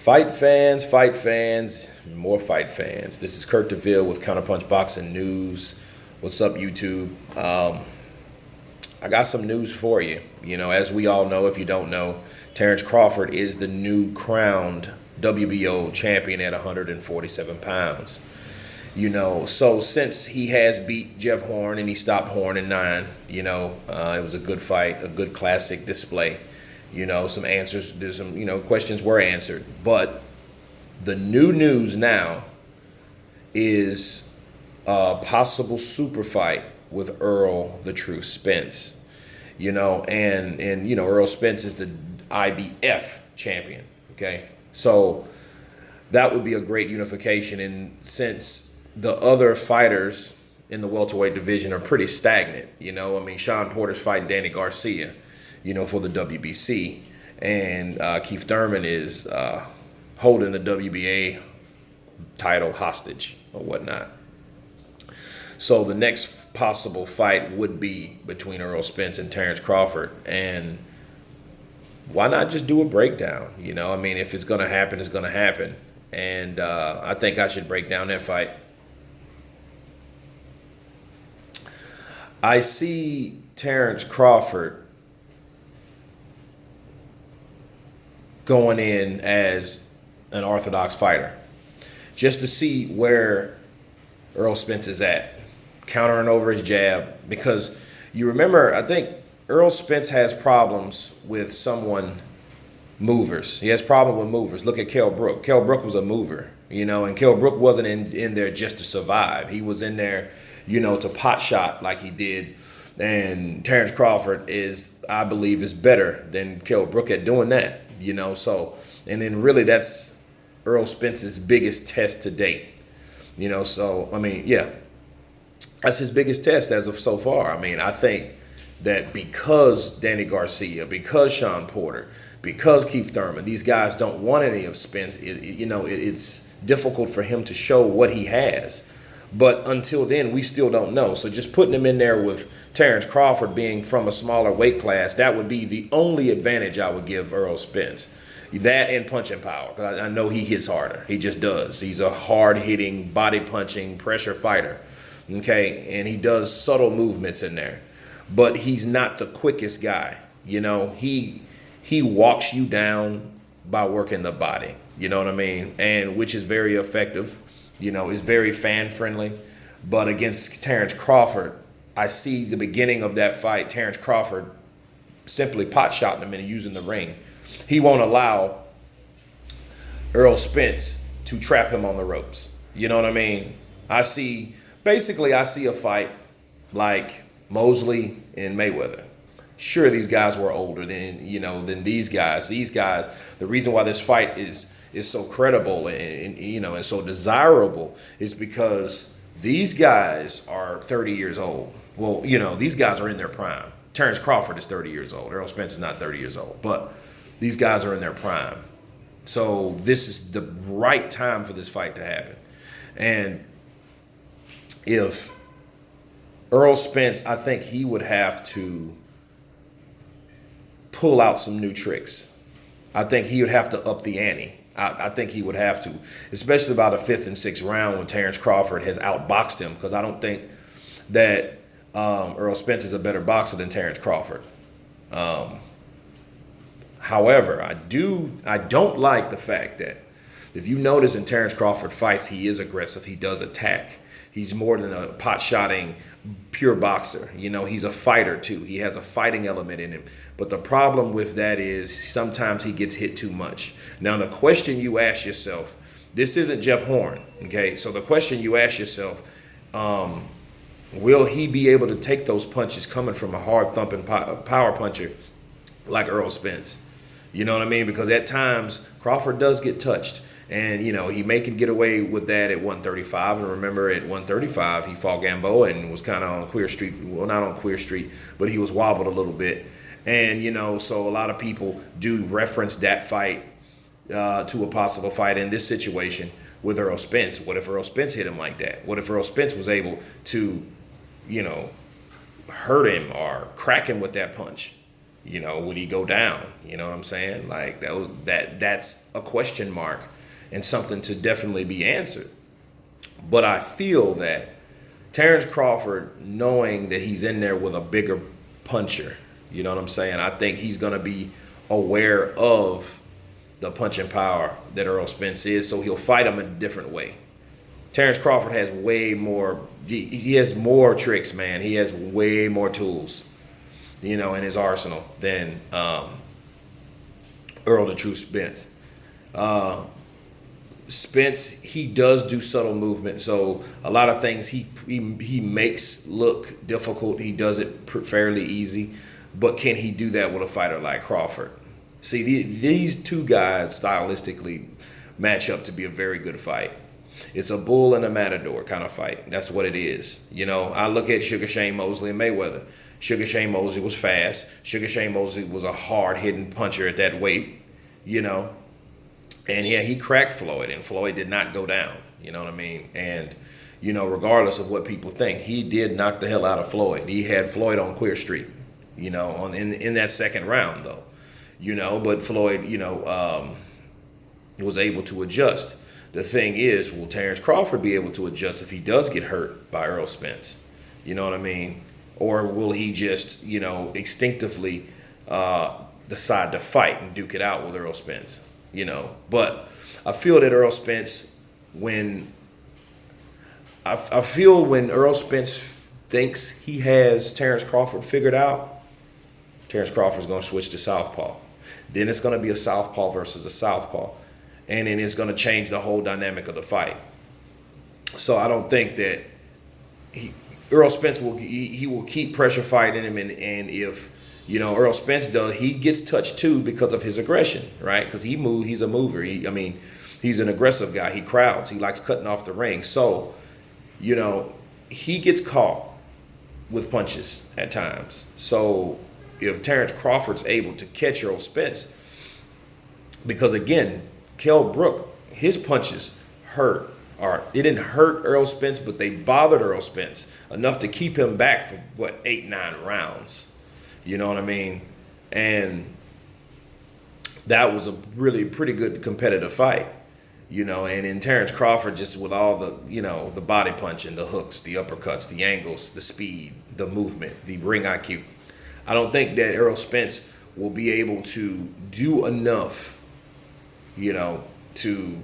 Fight fans, more fight fans. This is Kurt DeVille with Counterpunch Boxing News. What's up, YouTube? I got some news for you. You know, as we all know, if you don't know, Terence Crawford is the new crowned WBO champion at 147 pounds. You know, so since he has beat Jeff Horn and he stopped Horn in 9, it was a good fight, a good classic display. You know, some answers, there's some, questions were answered. But the new news now is a possible super fight with Errol the True Spence. And Errol Spence is the IBF champion. Okay. So that would be a great unification. And since the other fighters in the welterweight division are pretty stagnant, Sean Porter's fighting Danny Garcia, for the WBC. And Keith Thurman is holding the WBA title hostage or whatnot. So the next possible fight would be between Errol Spence and Terence Crawford. And why not just do a breakdown? If it's going to happen, it's going to happen. And I think I should break down that fight. I see Terence Crawford going in as an orthodox fighter just to see where Errol Spence is at, countering over his jab. Because you remember, I think Errol Spence has problems with movers. He has problem with movers. Look at Kell Brook. Kell Brook was a mover, and Kell Brook wasn't in there just to survive. He was in there, to pot shot like he did. And Terence Crawford I believe, is better than Kell Brook at doing that. And then really that's Errol Spence's biggest test to date. That's his biggest test as of so far. I think that because Danny Garcia, because Sean Porter, because Keith Thurman, these guys don't want any of Spence, it's difficult for him to show what he has. But until then, we still don't know. So just putting him in there with Terence Crawford being from a smaller weight class, that would be the only advantage I would give Errol Spence. That and punching power. Because I know he hits harder. He just does. He's a hard-hitting, body-punching, pressure fighter. Okay? And he does subtle movements in there. But he's not the quickest guy. He walks you down by working the body. You know what I mean? And which is very effective. Is very fan friendly. But against Terence Crawford, I see the beginning of that fight, Terence Crawford simply pot shotting him and using the ring. He won't allow Errol Spence to trap him on the ropes. You know what I mean? I see a fight like Mosley and Mayweather. Sure, these guys were older than these guys. These guys, the reason why this fight is so credible and so desirable is because these guys are 30 years old. Well, these guys are in their prime. Terence Crawford is 30 years old. Errol Spence is not 30 years old, but these guys are in their prime. So this is the right time for this fight to happen. And if Errol Spence, I think he would have to pull out some new tricks. I think he would have to up the ante. I think he would have to, especially by the 5th and 6th round when Terence Crawford has outboxed him, because I don't think that Errol Spence is a better boxer than Terence Crawford. However, I don't like the fact that if you notice in Terence Crawford fights, he is aggressive. He does attack. He's more than a pot-shotting pure boxer. He's a fighter too. He has a fighting element in him. But the problem with that is sometimes he gets hit too much. Now, the question you ask yourself, this isn't Jeff Horn, okay? So the question you ask yourself, will he be able to take those punches coming from a hard-thumping power puncher like Errol Spence? You know what I mean? Because at times, Crawford does get touched. And, he may can get away with that at 135. And remember, at 135, he fought Gamboa and was kind of on Queer Street. Well, not on Queer Street, but he was wobbled a little bit. And, so a lot of people do reference that fight to a possible fight in this situation with Errol Spence. What if Errol Spence hit him like that? What if Errol Spence was able to, hurt him or crack him with that punch? You know, would he go down? You know what I'm saying? Like that's a question mark and something to definitely be answered. But I feel that Terence Crawford, knowing that he's in there with a bigger puncher, you know what I'm saying? I think he's going to be aware of the punching power that Errol Spence is, so he'll fight him in a different way. Terence Crawford has way more, he has more tricks, man. He has way more tools, you know, in his arsenal than Errol the True Spence. Spence, he does do subtle movement, so a lot of things he makes look difficult. He does it fairly easy, but can he do that with a fighter like Crawford? See, these two guys stylistically match up to be a very good fight. It's a bull and a matador kind of fight. That's what it is. You know, I look at Sugar Shane Mosley and Mayweather. Sugar Shane Mosley was fast. Sugar Shane Mosley was a hard-hitting puncher at that weight, you know. And yeah, he cracked Floyd, and Floyd did not go down. You know what I mean? And, you know, regardless of what people think, he did knock the hell out of Floyd. He had Floyd on Queer Street, you know, in that second round, though. You know, but Floyd, you know, was able to adjust. The thing is, will Terence Crawford be able to adjust if he does get hurt by Errol Spence? You know what I mean? Or will he just, you know, instinctively decide to fight and duke it out with Errol Spence? You know, but I feel that Errol Spence, when Errol Spence thinks he has Terence Crawford figured out, Terence Crawford's going to switch to southpaw. Then it's going to be a southpaw versus a southpaw, and then it's going to change the whole dynamic of the fight. So I don't think that Errol Spence will keep pressure fighting him, and if, you know, Errol Spence does, he gets touched too because of his aggression, right? Because he's a mover. He's an aggressive guy. He crowds. He likes cutting off the ring. So, you know, he gets caught with punches at times. So if Terence Crawford's able to catch Errol Spence, because again, Kell Brook, his punches hurt. Or it didn't hurt Errol Spence, but they bothered Errol Spence enough to keep him back for 8-9 rounds. You know what I mean? And that was a really pretty good competitive fight, you know. And in Terence Crawford, just with all the, you know, the body punching, the hooks, the uppercuts, the angles, the speed, the movement, the ring IQ, I don't think that Errol Spence will be able to do enough, you know, to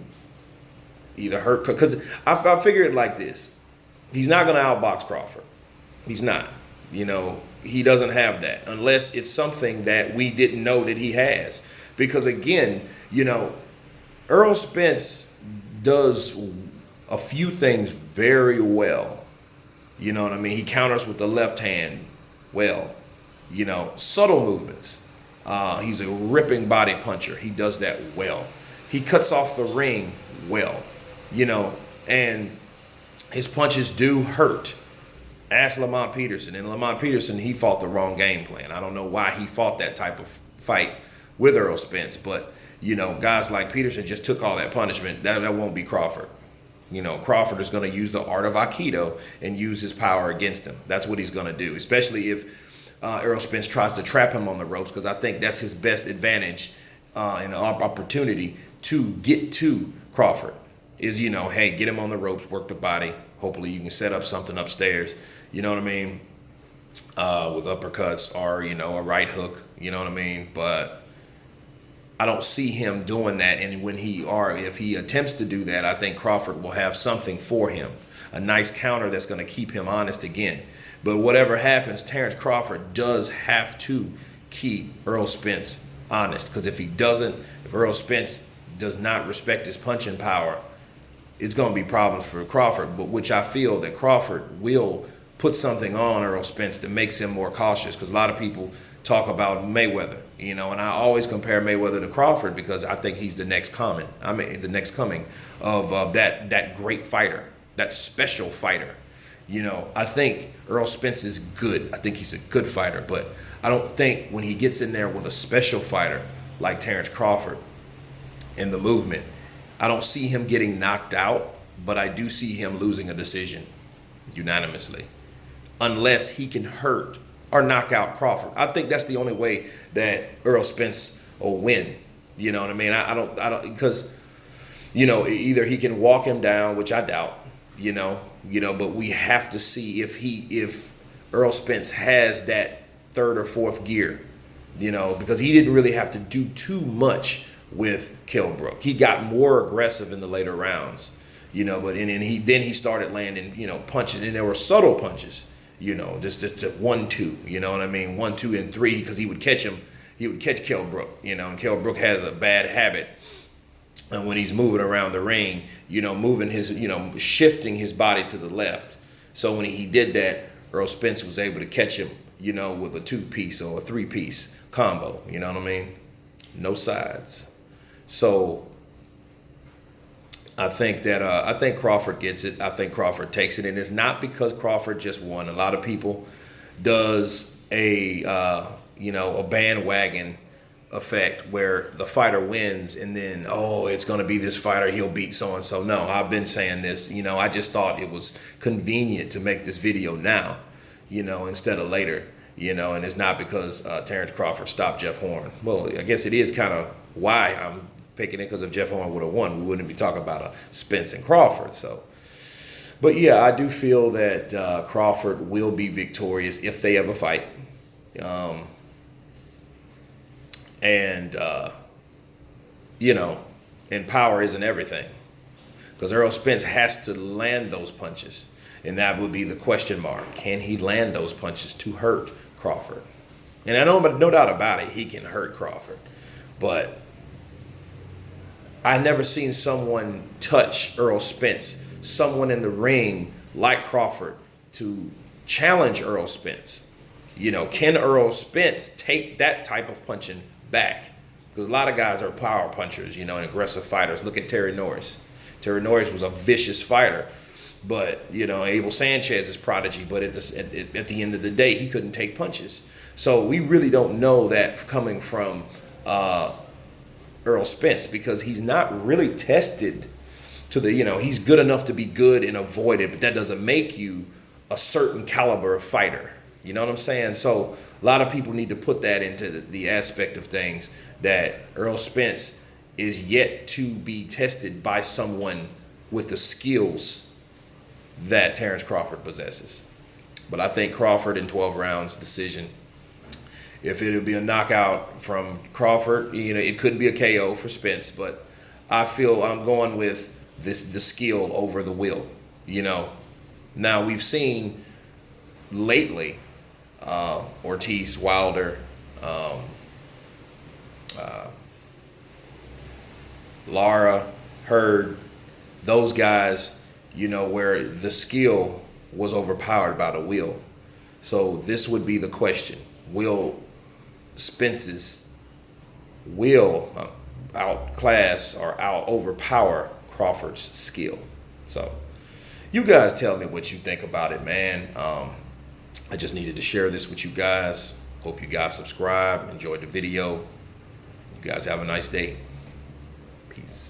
either hurt. Because I figure it like this. He's not going to outbox Crawford. He's not. You know, he doesn't have that unless it's something that we didn't know that he has. Because again, you know, Errol Spence does a few things very well. You know what I mean? He counters with the left hand well. You know, subtle movements. He's a ripping body puncher. He does that well. He cuts off the ring well. You know, and his punches do hurt. Ask Lamont Peterson. And Lamont Peterson, he fought the wrong game plan. I don't know why he fought that type of fight with Errol Spence. But, you know, guys like Peterson just took all that punishment. That won't be Crawford. You know, Crawford is going to use the art of Aikido and use his power against him. That's what he's going to do, especially if Errol Spence tries to trap him on the ropes, because I think that's his best advantage and opportunity to get to Crawford is, you know, hey, get him on the ropes, work the body. Hopefully you can set up something upstairs, you know what I mean, with uppercuts or, you know, a right hook, you know what I mean? But I don't see him doing that. And if he attempts to do that, I think Crawford will have something for him, a nice counter that's going to keep him honest again. But whatever happens, Terence Crawford does have to keep Errol Spence honest, because if Errol Spence does not respect his punching power, it's going to be problems for Crawford, but which I feel that Crawford will put something on Errol Spence that makes him more cautious, because a lot of people talk about Mayweather, you know, and I always compare Mayweather to Crawford because I think he's the next coming of that great fighter, that special fighter. You know, I think Errol Spence is good. I think he's a good fighter, but I don't think when he gets in there with a special fighter like Terence Crawford in the movement, I don't see him getting knocked out, but I do see him losing a decision unanimously, unless he can hurt or knock out Crawford. I think that's the only way that Errol Spence will win. You know what I mean? I don't because either he can walk him down, which I doubt. But we have to see if Errol Spence has that third or fourth gear. Because he didn't really have to do too much with Kell Brook. He got more aggressive in the later rounds. But then he started landing punches, and there were subtle punches. Just 1-2. You know what I mean? 1, 2, and 3, because he would catch him. He would catch Kell Brook. And Kell Brook has a bad habit. And when he's moving around the ring, moving his, shifting his body to the left. So when he did that, Errol Spence was able to catch him, with a 2-piece or a 3-piece combo. You know what I mean? No sides. So I think Crawford gets it. I think Crawford takes it, and it's not because Crawford just won. A lot of people does a bandwagon effect where the fighter wins and then it's going to be this fighter, he'll beat so and so. No, I've been saying this. I just thought it was convenient to make this video now, instead of later. And it's not because Terence Crawford stopped Jeff Horn. Well, I guess it is kind of why I'm picking it, because if Jeff Horn would have won, we wouldn't be talking about a Spence and Crawford. So, but yeah, I do feel that Crawford will be victorious if they ever fight. And power isn't everything, because Errol Spence has to land those punches, and that would be the question mark. Can he land those punches to hurt Crawford? And I know, but no doubt about it, he can hurt Crawford. But I never seen someone touch Errol Spence, someone in the ring like Crawford, to challenge Errol Spence. Can Errol Spence take that type of punching back? Because a lot of guys are power punchers, and aggressive fighters. Look at Terry Norris. Terry Norris was a vicious fighter, but Abel Sanchez's prodigy. But at the end of the day, he couldn't take punches. So we really don't know that coming from Errol Spence, because he's not really tested to the he's good enough to be good and avoid it, but that doesn't make you a certain caliber of fighter. You know what I'm saying? So a lot of people need to put that into the aspect of things, that Errol Spence is yet to be tested by someone with the skills that Terence Crawford possesses. But I think Crawford in 12 rounds decision. If it'll be a knockout from Crawford, it could be a KO for Spence, but I feel I'm going with the skill over the will. Now we've seen lately Ortiz, Wilder, Lara, Hurd, those guys, where the skill was overpowered by the will. So this would be the question. Will Spence's will outclass or overpower Crawford's skill? So you guys tell me what you think about it, man. I just needed to share this with you guys. Hope you guys subscribe, enjoyed the video. You guys have a nice day. Peace.